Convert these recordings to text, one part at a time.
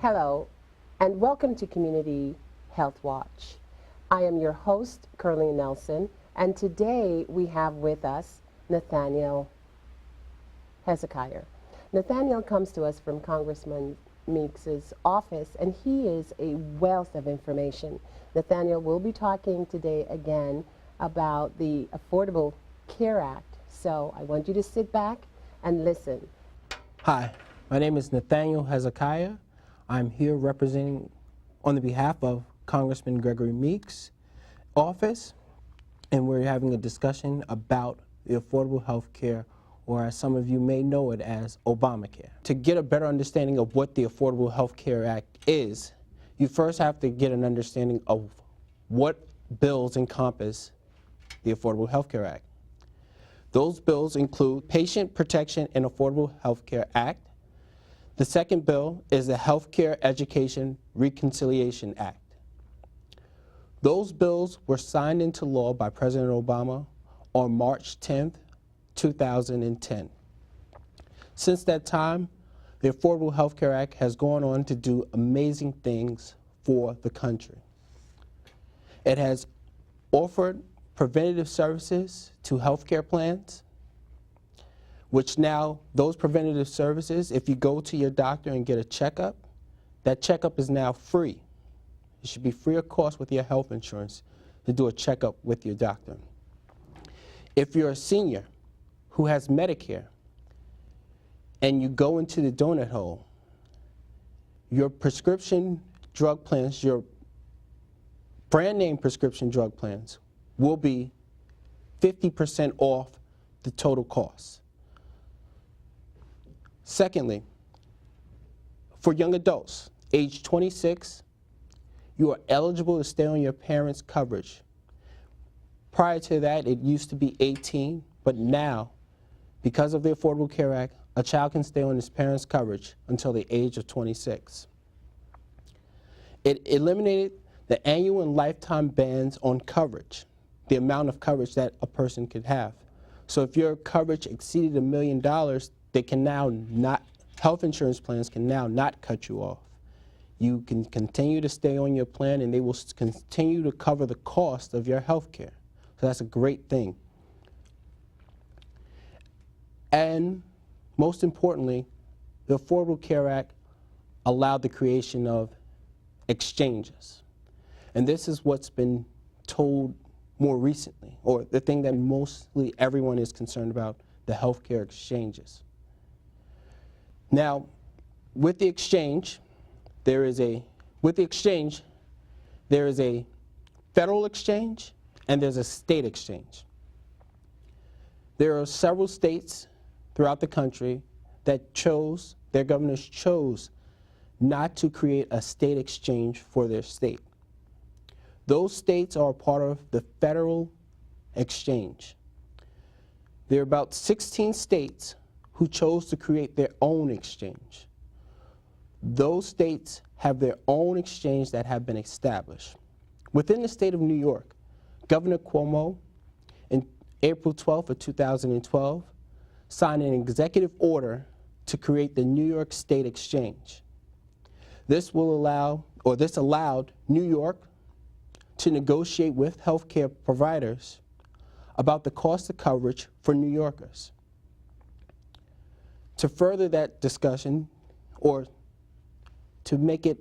Hello, and welcome to Community Health Watch. I am your host, Curly Nelson, and today we have with us Nathaniel Hezekiah. Nathaniel comes to us from Congressman Meeks's office, and he is a wealth of information. Nathaniel will be talking today again about the Affordable Care Act, so I want you to sit back and listen. Hi, my name is Nathaniel Hezekiah. I'm here representing on the behalf of Congressman Gregory Meeks' office, and we're having a discussion about the Affordable Health Care, or as some of you may know it as Obamacare. To get a better understanding of what the Affordable Health Care Act is, you first have to get an understanding of what bills encompass the Affordable Health Care Act. Those bills include Patient Protection and Affordable Health Care Act. The second bill is the Healthcare Education Reconciliation Act. Those bills were signed into law by President Obama on March 10th, 2010. Since that time, the Affordable Health Care Act has gone on to do amazing things for the country. It has offered preventative services to healthcare plans, which now, those preventative services, if you go to your doctor and get a checkup, that checkup is now free. It should be free of cost with your health insurance to do a checkup with your doctor. If you're a senior who has Medicare and you go into the donut hole, your prescription drug plans, your brand name prescription drug plans will be 50% off the total cost. Secondly, for young adults, age 26, you are eligible to stay on your parents' coverage. Prior to that, it used to be 18, but now, because of the Affordable Care Act, a child can stay on his parents' coverage until the age of 26. It eliminated the annual and lifetime bans on coverage, the amount of coverage that a person could have. So if your coverage exceeded $1 million, they can now not, health insurance plans can now not cut you off. You can continue to stay on your plan and they will continue to cover the cost of your health care. So that's a great thing. And most importantly, the Affordable Care Act allowed the creation of exchanges. And this is what's been told more recently, or the thing that mostly everyone is concerned about, the healthcare exchanges. Now, with the exchange, there is a federal exchange and there's a state exchange. There are several states throughout the country that their governors chose not to create a state exchange for their state. Those states are part of the federal exchange. There are about 16 states who chose to create their own exchange. Those states have their own exchange that have been established. Within the state of New York, Governor Cuomo, in April 12th of 2012, signed an executive order to create the New York State Exchange. This allowed New York to negotiate with healthcare providers about the cost of coverage for New Yorkers. To further that discussion, or to make it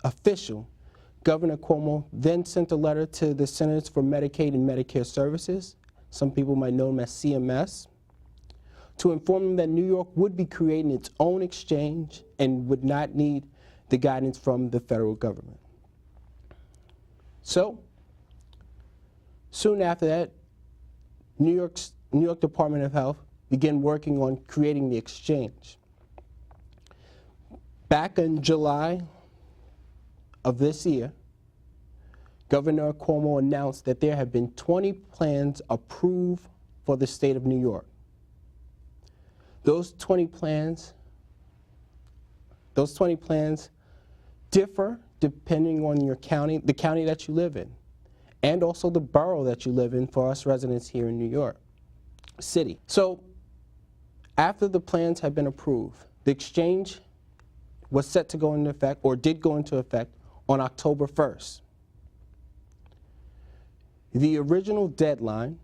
official, Governor Cuomo then sent a letter to the Centers for Medicaid and Medicare Services, some people might know them as CMS, to inform them that New York would be creating its own exchange and would not need the guidance from the federal government. So, soon after that, New York Department of Health began working on creating the exchange. Back in July of this year, Governor Cuomo announced that there have been 20 plans approved for the state of New York. Those 20 plans differ depending on your county, the county that you live in, and also the borough that you live in for us residents here in New York City. So after the plans have been approved, the exchange was set to go into effect, or did go into effect, on October 1st. The original deadline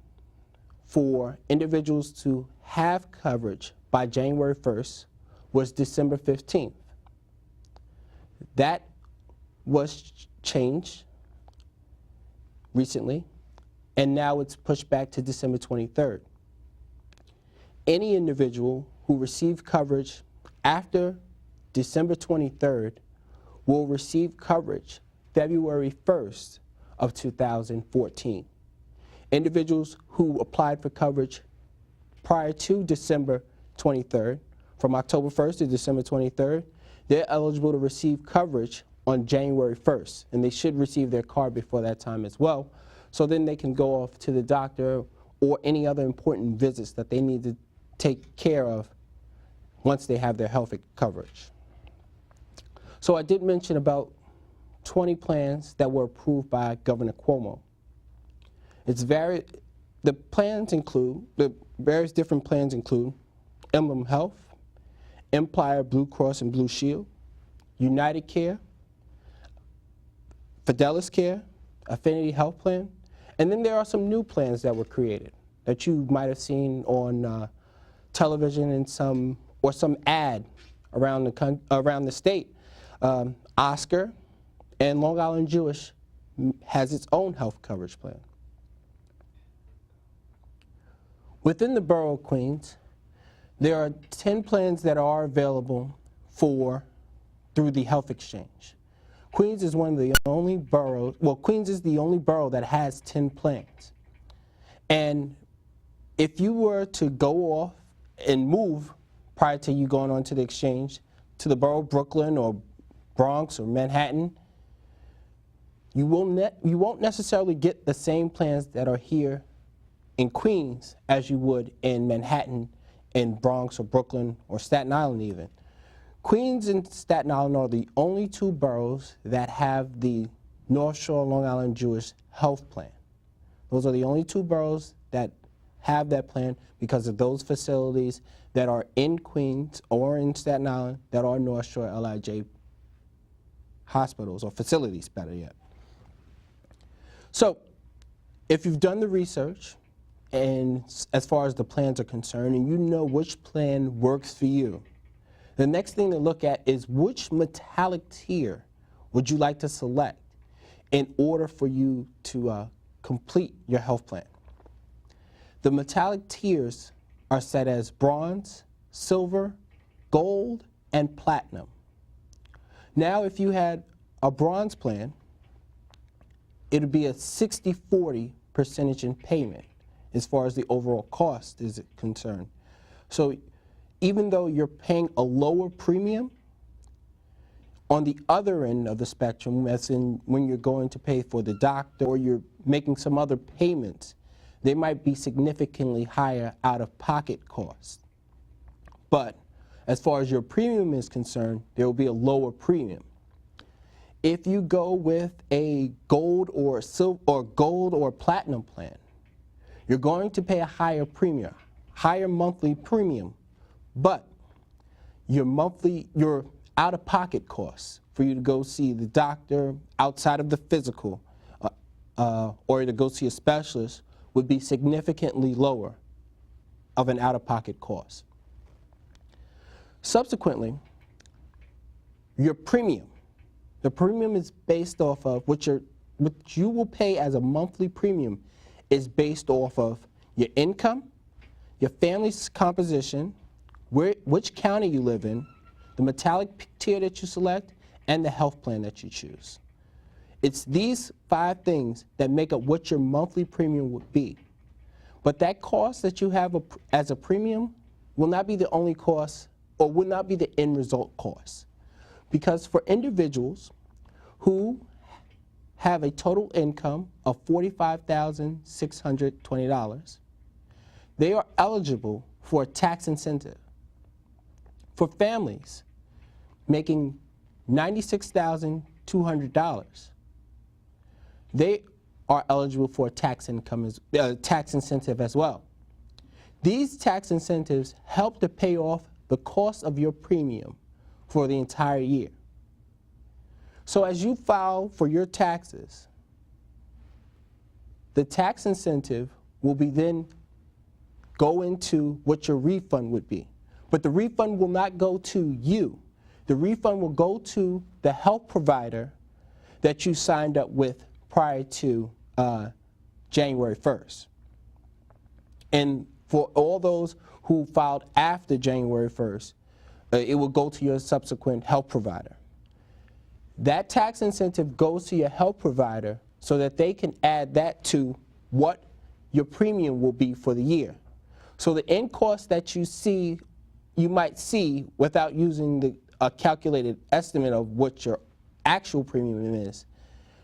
for individuals to have coverage by January 1st was December 15th. That was changed recently, and now it's pushed back to December 23rd. Any individual who received coverage after December 23rd will receive coverage February 1st of 2014. Individuals who applied for coverage prior to December 23rd, from October 1st to December 23rd, they're eligible to receive coverage on January 1st, and they should receive their card before that time as well, so then they can go off to the doctor or any other important visits that they need to take care of once they have their health coverage. So I did mention about 20 plans that were approved by Governor Cuomo. The various different plans include Emblem Health, Empire Blue Cross and Blue Shield, United Care, Fidelis Care, Affinity Health Plan, and then there are some new plans that were created that you might have seen on television and some ad around the state. Oscar and Long Island Jewish has its own health coverage plan. Within the borough of Queens, there are 10 plans that are available through the health exchange. Queens is one of the only boroughs, Queens is the only borough that has 10 plans. And if you were to go off and move prior to you going on to the exchange to the borough of Brooklyn or Bronx or Manhattan, you won't necessarily get the same plans that are here in Queens as you would in Manhattan, in Bronx or Brooklyn or Staten Island even. Queens and Staten Island are the only two boroughs that have the North Shore Long Island Jewish Health Plan. Those are the only two boroughs that have that plan because of those facilities that are in Queens or in Staten Island that are North Shore LIJ hospitals, or facilities, better yet. So, if you've done the research, and as far as the plans are concerned, and you know which plan works for you, the next thing to look at is which metallic tier would you like to select in order for you to complete your health plan. The metallic tiers are set as bronze, silver, gold, and platinum. Now, if you had a bronze plan, it would be a 60-40 percentage in payment as far as the overall cost is concerned. So even though you're paying a lower premium, on the other end of the spectrum, as in when you're going to pay for the doctor or you're making some other payments, they might be significantly higher out-of-pocket costs. But as far as your premium is concerned, there will be a lower premium. If you go with a gold or platinum plan, you're going to pay a higher premium, higher monthly premium, but your out-of-pocket costs for you to go see the doctor outside of the physical or to go see a specialist would be significantly lower of an out-of-pocket cost. Subsequently, your premium. The premium is based off of what you will pay as a monthly premium is based off of your income, your family's composition, which county you live in, the metallic tier that you select, and the health plan that you choose. It's these 5 things that make up what your monthly premium would be. But that cost that you have as a premium will not be the only cost, or will not be the end result cost. Because for individuals who have a total income of $45,620, they are eligible for a tax incentive. For families making $96,200, they are eligible for a tax incentive as well. These tax incentives help to pay off the cost of your premium for the entire year. So as you file for your taxes, the tax incentive will be then go into what your refund would be. But the refund will not go to you. The refund will go to the health provider that you signed up with prior to January 1st. And for all those who filed after January 1st, it will go to your subsequent health provider. That tax incentive goes to your health provider so that they can add that to what your premium will be for the year. So the end cost that you might see without using a calculated estimate of what your actual premium is,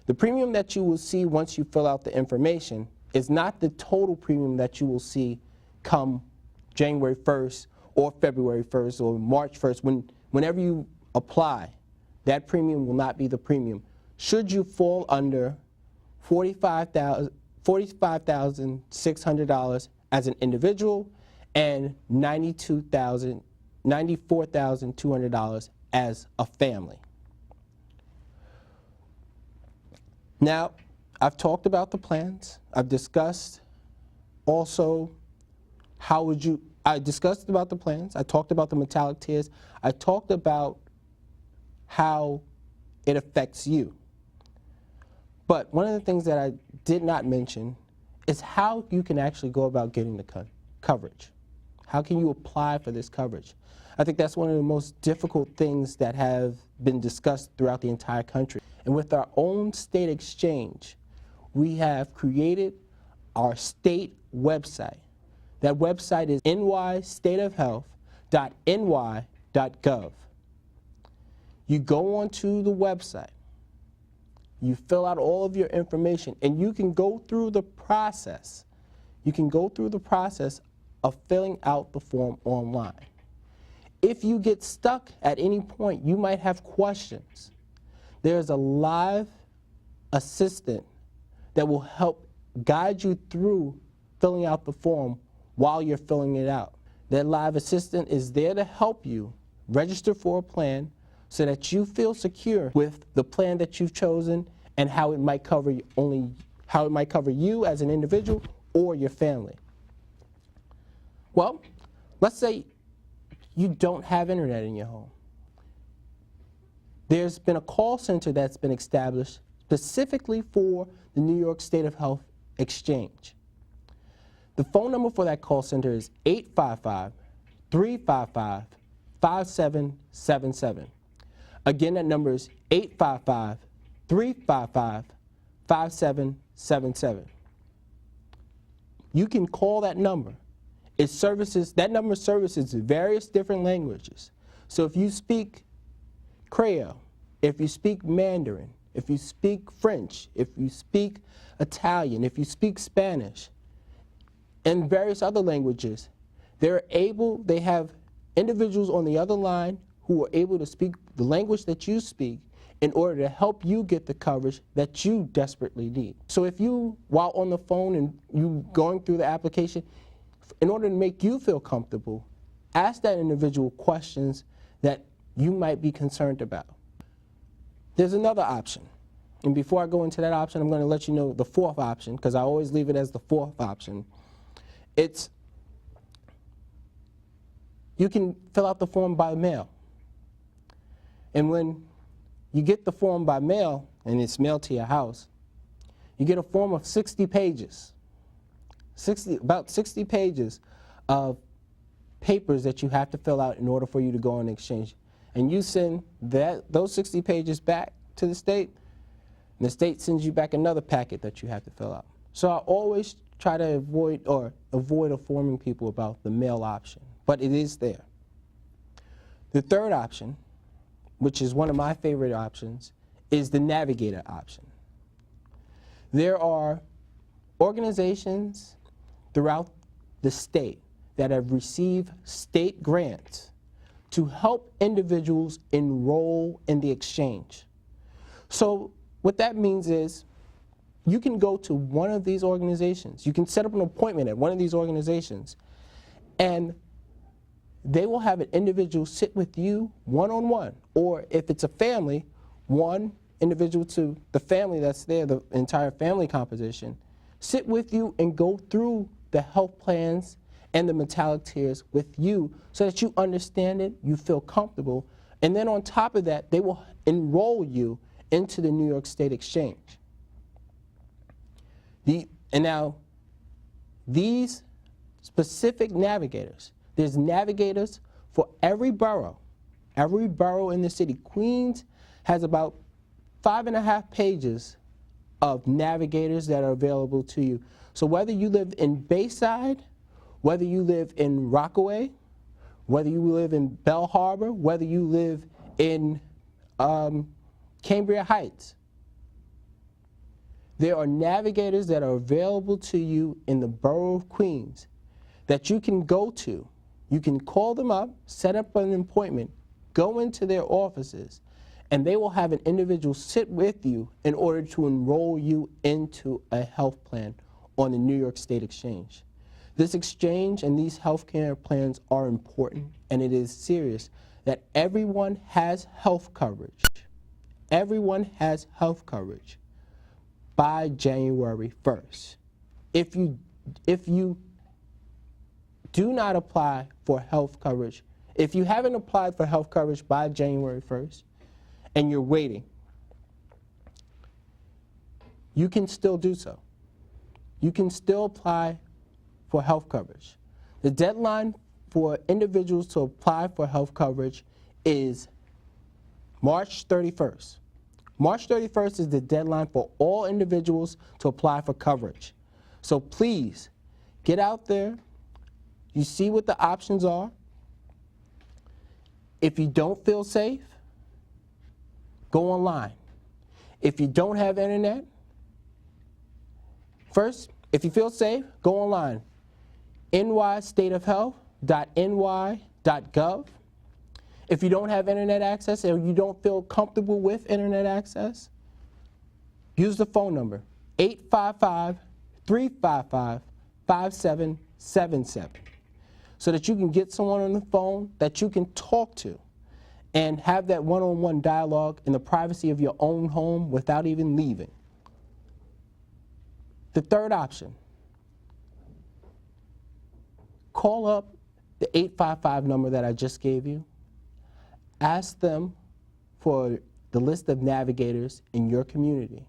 the premium that you will see once you fill out the information is not the total premium that you will see come January 1st or February 1st or March 1st. Whenever you apply, that premium will not be the premium. Should you fall under $45,600 as an individual and $94,200 as a family. Now, I've talked about the plans. I've discussed also I discussed about the plans. I talked about the metallic tiers. I talked about how it affects you. But one of the things that I did not mention is how you can actually go about getting the coverage. How can you apply for this coverage? I think that's one of the most difficult things that have been discussed throughout the entire country. And with our own state exchange, we have created our state website. That website is nystateofhealth.ny.gov. You go onto the website, you fill out all of your information, and you can go through the process. You can go through the process of filling out the form online. If you get stuck at any point, you might have questions. There's a live assistant that will help guide you through filling out the form while you're filling it out. That live assistant is there to help you register for a plan so that you feel secure with the plan that you've chosen and how it might cover you as an individual or your family. Well, let's say you don't have internet in your home. There's been a call center that's been established specifically for the New York State of Health Exchange. The phone number for that call center is 855-355-5777. Again, that number is 855-355-5777. You can call that number. That number services various different languages. So if you speak Creole, if you speak Mandarin, if you speak French, if you speak Italian, if you speak Spanish, and various other languages, they have individuals on the other line who are able to speak the language that you speak in order to help you get the coverage that you desperately need. So if you, while on the phone and you going through the application, in order to make you feel comfortable, ask that individual questions that you might be concerned about. There's another option. And before I go into that option, I'm going to let you know the fourth option, because I always leave it as the fourth option. You can fill out the form by mail. And when you get the form by mail, and it's mailed to your house, you get a form of 60 pages. About 60 pages of papers that you have to fill out in order for you to go on exchange. And you send those 60 pages back to the state, and the state sends you back another packet that you have to fill out. So I always try to avoid informing people about the mail option, but it is there. The third option, which is one of my favorite options, is the Navigator option. There are organizations throughout the state that have received state grants to help individuals enroll in the exchange. So what that means is you can go to one of these organizations. You can set up an appointment at one of these organizations, and they will have an individual sit with you one-on-one, or if it's a family, one individual to the family that's there, the entire family composition, sit with you and go through the health plans and the metallic tiers with you so that you understand it, you feel comfortable, and then on top of that, they will enroll you into the New York State Exchange. And now, these specific navigators, there's navigators for every borough in the city. Queens has about 5.5 pages of navigators that are available to you. So whether you live in Bayside, whether you live in Rockaway, whether you live in Bell Harbor, whether you live in Cambria Heights, there are navigators that are available to you in the borough of Queens that you can go to. You can call them up, set up an appointment, go into their offices, and they will have an individual sit with you in order to enroll you into a health plan on the New York State Exchange. This exchange and these health care plans are important, and it is serious that everyone has health coverage. Everyone has health coverage by January 1st. If you do not apply for health coverage, if you haven't applied for health coverage by January 1st and you're waiting, you can still do so. You can still apply for health coverage. The deadline for individuals to apply for health coverage is March 31st. March 31st is the deadline for all individuals to apply for coverage. So please, get out there. You see what the options are. If you don't feel safe, go online. If you don't have internet, first, if you feel safe, go online. nystateofhealth.ny.gov. If you don't have internet access or you don't feel comfortable with internet access, use the phone number 855-355-5777 so that you can get someone on the phone that you can talk to and have that one-on-one dialogue in the privacy of your own home without even leaving. The third option, call up the 855 number that I just gave you. Ask them for the list of navigators in your community,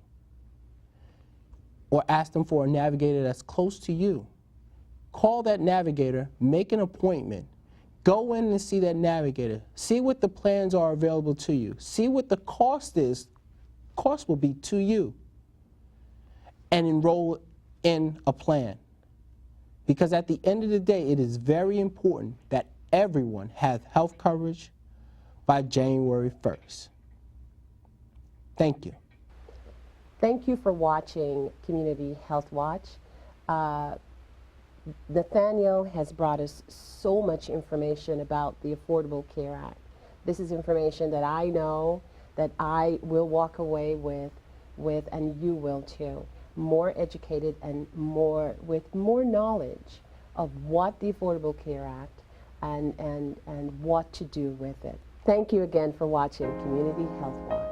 or ask them for a navigator that's close to you. Call that navigator, make an appointment, go in and see that navigator, see what the plans are available to you, see what the cost will be to you, and enroll in a plan. Because at the end of the day, it is very important that everyone has health coverage by January 1st. Thank you. Thank you for watching Community Health Watch. Nathaniel has brought us so much information about the Affordable Care Act. This is information that I know that I will walk away with and you will too. More educated and with more knowledge of what the Affordable Care Act and what to do with it. Thank you again for watching Community Health Watch.